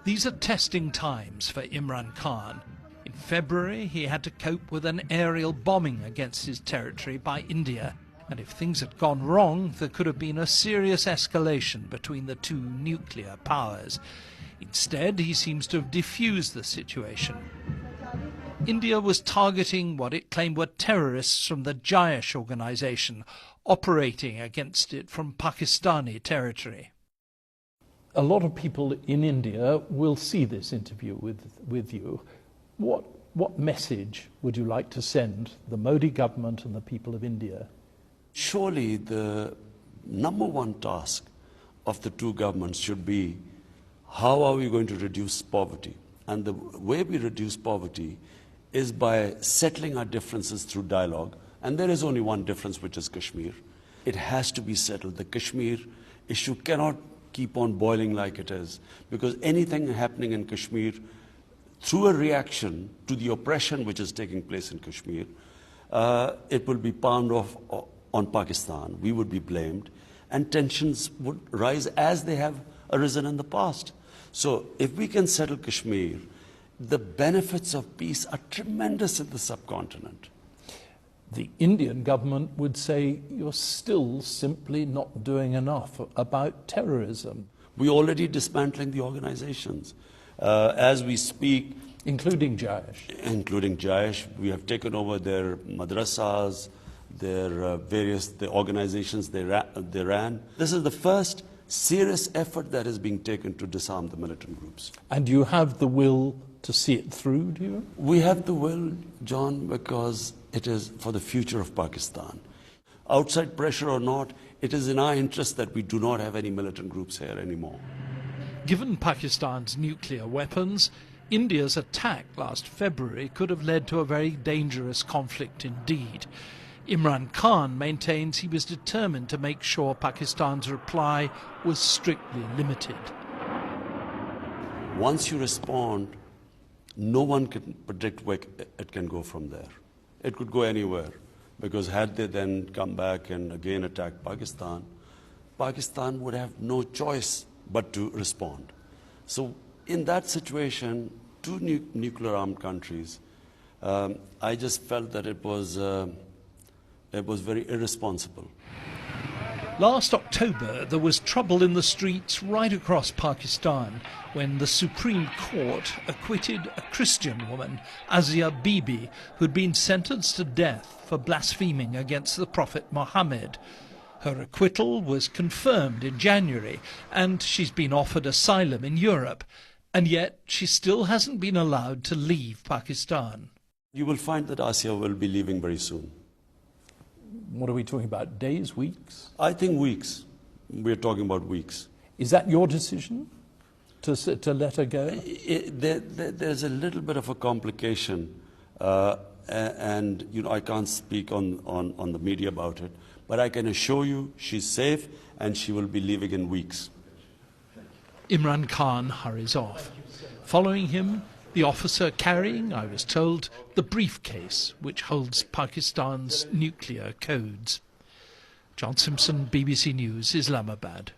These are testing times for Imran Khan. In February, he had to cope with an aerial bombing against his territory by India. And if things had gone wrong, there could have been a serious escalation between the two nuclear powers. Instead, he seems to have diffused the situation. India was targeting what it claimed were terrorists from the Jaish organization, operating against it from Pakistani territory. A lot of people in India will see this interview with you. What message would you like to send the Modi government and the people of India? Surely the number one task of the two governments should be, how are we going to reduce poverty? And the way we reduce poverty is by settling our differences through dialogue. And there is only one difference, which is Kashmir. It has to be settled. The Kashmir issue cannot keep on boiling like it is, because anything happening in Kashmir through a reaction to the oppression which is taking place in Kashmir, it will be palmed off on Pakistan. We would be blamed, and tensions would rise as they have arisen in the past. So if we can settle Kashmir, the benefits of peace are tremendous in the subcontinent. The Indian government would say you're still simply not doing enough about terrorism. We're already dismantling the organizations. As we speak... Including Jaish. Including Jaish. We have taken over their madrasas, their the organizations they ran. This is the first serious effort that is being taken to disarm the militant groups. And you have the will to see it through, do you? We have the will, John, because it is for the future of Pakistan. Outside pressure or not, it is in our interest that we do not have any militant groups here anymore. Given Pakistan's nuclear weapons, India's attack last February could have led to a very dangerous conflict indeed. Imran Khan maintains he was determined to make sure Pakistan's reply was strictly limited. Once you respond, no one can predict where it can go from there. It could go anywhere, because had they then come back and again attack Pakistan, Pakistan would have no choice but to respond. So in that situation, two nuclear armed countries, I just felt that it was very irresponsible. Last October, there was trouble in the streets right across Pakistan when the Supreme Court acquitted a Christian woman, Asia Bibi, who'd been sentenced to death for blaspheming against the Prophet Muhammad. Her acquittal was confirmed in January, and she's been offered asylum in Europe, and yet she still hasn't been allowed to leave Pakistan. You will find that Asia will be leaving very soon. What are we talking about, days, weeks? I think weeks. We're talking about weeks. Is that your decision, to let her go? There's a little bit of a complication, and I can't speak on the media about it, but I can assure you she's safe and she will be leaving in weeks. Imran Khan hurries off. Following him, the officer carrying, I was told, the briefcase which holds Pakistan's nuclear codes. John Simpson, BBC News, Islamabad.